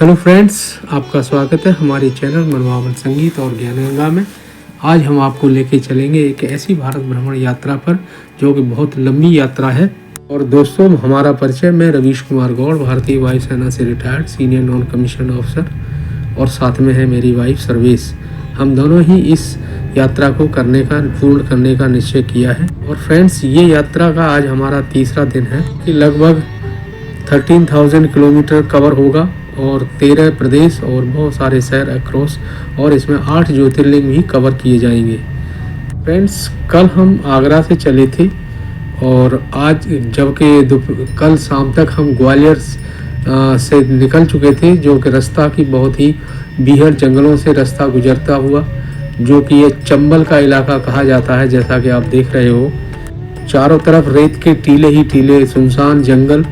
Hello friends, आपका स्वागत है हमारे चैनल मनभावन संगीत और ज्ञानगंगा में। आज हम आपको लेके चलेंगे एक ऐसी भारत भ्रमण यात्रा पर जो कि बहुत लंबी यात्रा है। और दोस्तों, हमारा परिचय, मैं रवीश कुमार गौड़, भारतीय वायुसेना से retired senior non commission officer, और साथ में है मेरी वाइफ सर्वेश। हम दोनों ही इस यात्रा को पूर्ण करने का निश्चय किया है। और फ्रेंड्स, ये यात्रा का आज हमारा तीसरा दिन है कि लगभग 13,000 किलोमीटर कवर होगा और 13 प्रदेश और बहुत सारे शहर अक्रॉस, और इसमें 8 ज्योतिर्लिंग भी कवर किए जाएंगे। फ्रेंड्स, कल हम आगरा से चले थे और आज जबकि कल शाम तक हम ग्वालियर से निकल चुके थे, जो कि रास्ता की बहुत ही बीहड़ जंगलों से रास्ता गुजरता हुआ, जो कि ये चंबल का इलाका कहा जाता है। जैसा कि आप देख रहे हो, चारों तरफ रेत के टीले ही टीले, सुनसान जंगल।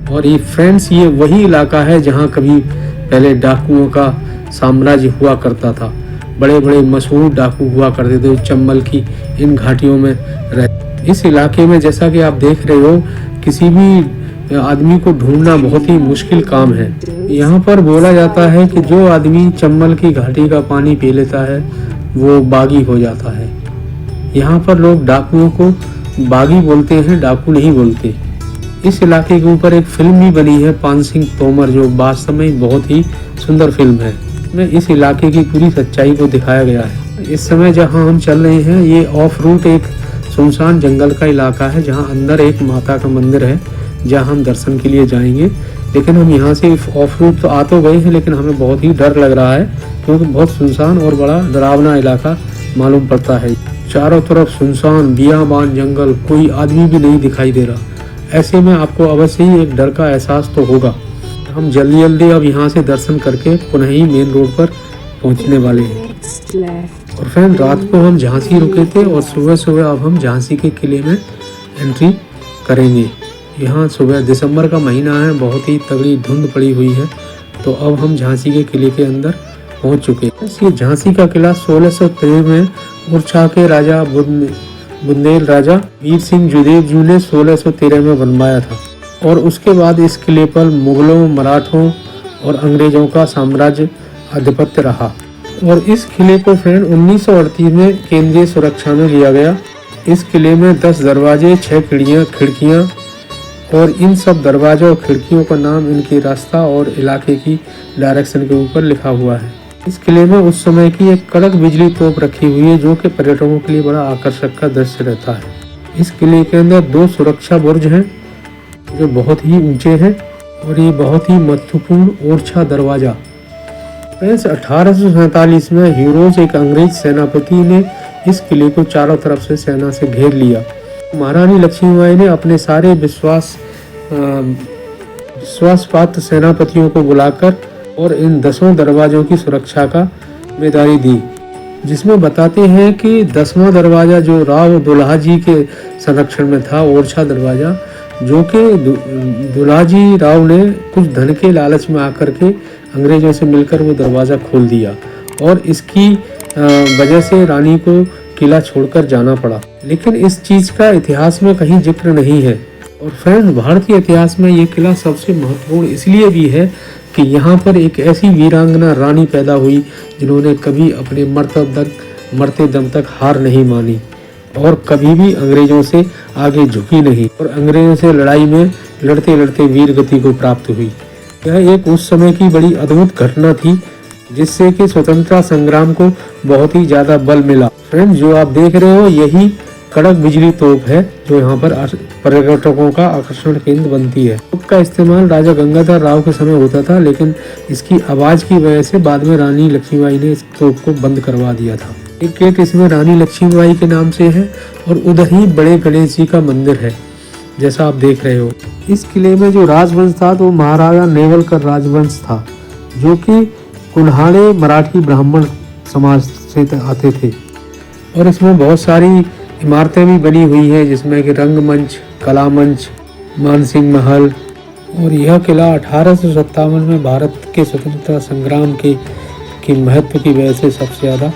और ये फ्रेंड्स, ये वही इलाका है जहाँ कभी पहले डाकुओं का साम्राज्य हुआ करता था। बड़े बड़े मशहूर डाकू हुआ करते थे चंबल की इन घाटियों में रह। इस इलाके में जैसा कि आप देख रहे हो, किसी भी आदमी को ढूंढना बहुत ही मुश्किल काम है। यहाँ पर बोला जाता है कि जो आदमी चंबल की घाटी का पानी पी लेता है वो बागी हो जाता है। यहाँ पर लोग डाकुओं को बागी बोलते हैं, डाकू नहीं बोलते। इस इलाके के ऊपर एक फिल्म भी बनी है, पान सिंह तोमर, जो वास्तव में बहुत ही सुंदर फिल्म है। इसमें इस इलाके की पूरी सच्चाई को दिखाया गया है। इस समय जहां हम चल रहे हैं, ये ऑफ रूट एक सुनसान जंगल का इलाका है, जहां अंदर एक माता का मंदिर है, जहां हम दर्शन के लिए जाएंगे। लेकिन हम यहाँ से ऑफ रूट तो आ तो गए हैं, लेकिन हमें बहुत ही डर लग रहा है, क्योंकि बहुत सुनसान और बड़ा डरावना इलाका मालूम पड़ता है। चारों तरफ सुनसान बियाबान जंगल, कोई आदमी भी नहीं दिखाई दे रहा। ऐसे में आपको अवश्य ही एक डर का एहसास तो होगा। हम जल्दी जल्दी अब यहाँ से दर्शन करके पुनः ही मेन रोड पर पहुँचने वाले हैं। और फ्रेंड, रात को हम झांसी रुके थे और सुबह सुबह अब हम झांसी के किले में एंट्री करेंगे। यहाँ सुबह दिसंबर का महीना है, बहुत ही तगड़ी धुंध पड़ी हुई है। तो अब हम झांसी के किले के अंदर पहुँच चुके हैं। ये झांसी का किला 1613 में ओरछा के राजा बुंदेल राजा वीर सिंह जुदेव जी ने 1613 में बनवाया था। और उसके बाद इस किले पर मुगलों, मराठों और अंग्रेजों का साम्राज्य आधिपत्य रहा। और इस किले को फ्रेंड 1938 में केंद्रीय सुरक्षा में लिया गया। इस किले में 10 दरवाजे, 6 खिड़कियां, और इन सब दरवाजों और खिड़कियों का नाम इनके रास्ता और इलाके की डायरेक्शन के ऊपर लिखा हुआ है। इस किले में उस समय की एक कड़क बिजली तोप रखी हुई है, जो कि पर्यटकों के लिए बड़ा आकर्षक का दृश्य रहता है। इस किले के अंदर 2 सुरक्षा बुर्ज हैं जो बहुत ही ऊंचे हैं, और ये बहुत ही महत्वपूर्ण ओरछा दरवाजा। 1847 में ह्यूरोज, एक अंग्रेज सेनापति, ने इस किले को चारों तरफ से सेना से घेर लिया। महारानी लक्ष्मीबाई ने अपने सारे विश्वास पात्र सेनापतियों को बुलाकर और इन 10 दरवाजों की सुरक्षा का जिम्मेदारी दी, जिसमें बताते हैं कि 10वां दरवाजा जो राव दुल्हा जी के संरक्षण में था, ओरछा दरवाजा, जो कि दुल्हा जी राव ने कुछ धन के लालच में आकर के अंग्रेजों से मिलकर वो दरवाजा खोल दिया, और इसकी वजह से रानी को किला छोड़कर जाना पड़ा। लेकिन इस चीज का इतिहास में कहीं जिक्र नहीं है। और फ्रेंड्स, भारतीय इतिहास में ये किला सबसे महत्वपूर्ण इसलिए भी है कि यहाँ पर एक ऐसी वीरांगना रानी पैदा हुई जिन्होंने कभी अपने मरते दम तक हार नहीं मानी और कभी भी अंग्रेजों से आगे झुकी नहीं, और अंग्रेजों से लड़ाई में लड़ते लड़ते वीर गति को प्राप्त हुई। यह एक उस समय की बड़ी अद्भुत घटना थी, जिससे कि स्वतंत्रता संग्राम को बहुत ही ज्यादा बल मिला। फ्रेंड्स, जो आप देख रहे हो, यही कड़क बिजली तोप है जो यहाँ पर पर्यटकों का आकर्षण केंद्र बनती है। तोप का इस्तेमाल राजा गंगाधर राव के समय होता था, लेकिन इसकी आवाज की वजह से बाद में रानी लक्ष्मीबाई ने इस तोप को बंद करवा दिया था। एक गेट इसमें रानी लक्ष्मीबाई के नाम से है, और उधर ही बड़े गणेश जी का मंदिर है, जैसा आप देख रहे हो। इस किले में जो राजवंश था वो महाराजा नेवलकर राजवंश था, जो कि कुल्हाड़े मराठी ब्राह्मण समाज से आते थे। और इसमें बहुत सारी इमारतें भी बनी हुई हैं, जिसमें कि रंगमंच, कला मंच, मानसिंह महल। और यह किला 1857 में भारत के स्वतंत्रता संग्राम के महत्व की वजह से सबसे ज़्यादा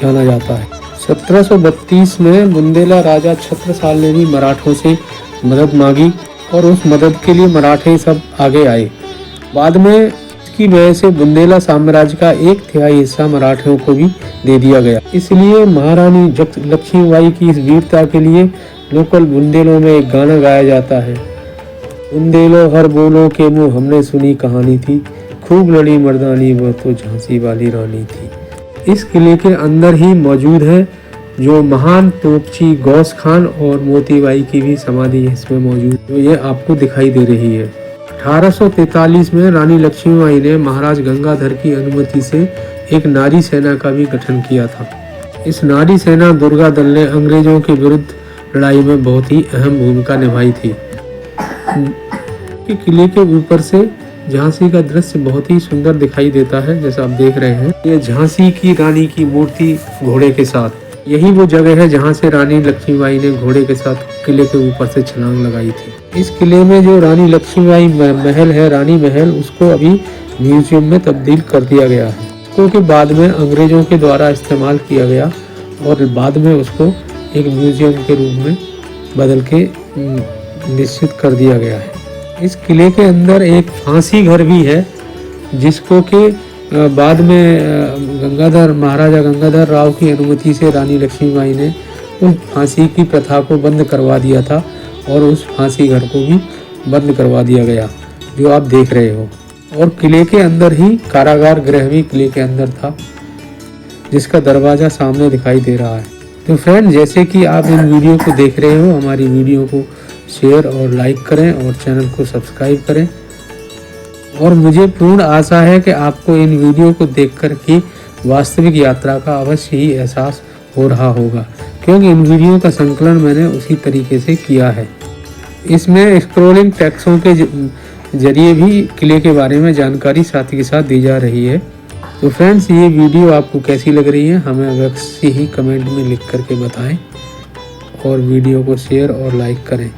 जाना जाता है। 1732 में बुंदेला राजा छत्रसाल ने भी मराठों से मदद मांगी और उस मदद के लिए मराठे सब आगे आए। बाद में जिसकी वजह से बुंदेला साम्राज्य का 1/3 हिस्सा मराठियों को भी दे दिया गया। इसलिए महारानी लक्ष्मीबाई की इस वीरता के लिए लोकल बुंदेलों में एक गाना गाया जाता है। बुंदेलो हर बोलो के मुँह हमने सुनी कहानी थी, खूब लड़ी मर्दानी वह तो झांसी वाली रानी थी। इस किले के अंदर ही मौजूद है जो महान तोपची गौस खान और मोतीबाई की भी समाधि इसमें मौजूद, जो ये आपको दिखाई दे रही है। 1843 में रानी लक्ष्मीबाई ने महाराज गंगाधर की अनुमति से एक नारी सेना का भी गठन किया था। इस नारी सेना दुर्गा दल ने अंग्रेजों के विरुद्ध लड़ाई में बहुत ही अहम भूमिका निभाई थी। किले के ऊपर से झांसी का दृश्य बहुत ही सुंदर दिखाई देता है, जैसा आप देख रहे हैं। ये झांसी की रानी की मूर्ति घोड़े के साथ, यही वो जगह है जहां से रानी लक्ष्मीबाई ने घोड़े के साथ किले के ऊपर से छलांग लगाई थी। इस किले में जो रानी लक्ष्मीबाई महल है, रानी महल, उसको अभी म्यूजियम में तब्दील कर दिया गया है, क्योंकि बाद में अंग्रेजों के द्वारा इस्तेमाल किया गया और बाद में उसको एक म्यूजियम के रूप में बदल के निश्चित कर दिया गया है। इस किले के अंदर एक फांसी घर भी है, जिसको कि बाद में महाराजा गंगाधर राव की अनुमति से रानी लक्ष्मीबाई ने उस फांसी की प्रथा को बंद करवा दिया था और उस फांसी घर को भी बंद करवा दिया गया, जो आप देख रहे हो। और किले के अंदर ही कारागार गृह भी किले के अंदर था, जिसका दरवाजा सामने दिखाई दे रहा है। तो फ्रेंड, जैसे कि आप इन वीडियो को देख रहे हो, हमारी वीडियो को शेयर और लाइक करें और चैनल को सब्सक्राइब करें। और मुझे पूर्ण आशा है कि आपको इन वीडियो को देखकर के वास्तविक यात्रा का अवश्य ही एहसास हो रहा होगा, क्योंकि इन वीडियो का संकलन मैंने उसी तरीके से किया है। इसमें स्क्रोलिंग टेक्स्टों के जरिए भी किले के बारे में जानकारी साथ ही साथ दी जा रही है। तो फ्रेंड्स, ये वीडियो आपको कैसी लग रही है हमें अवश्य ही कमेंट में लिख करके बताएं और वीडियो को शेयर और लाइक करें।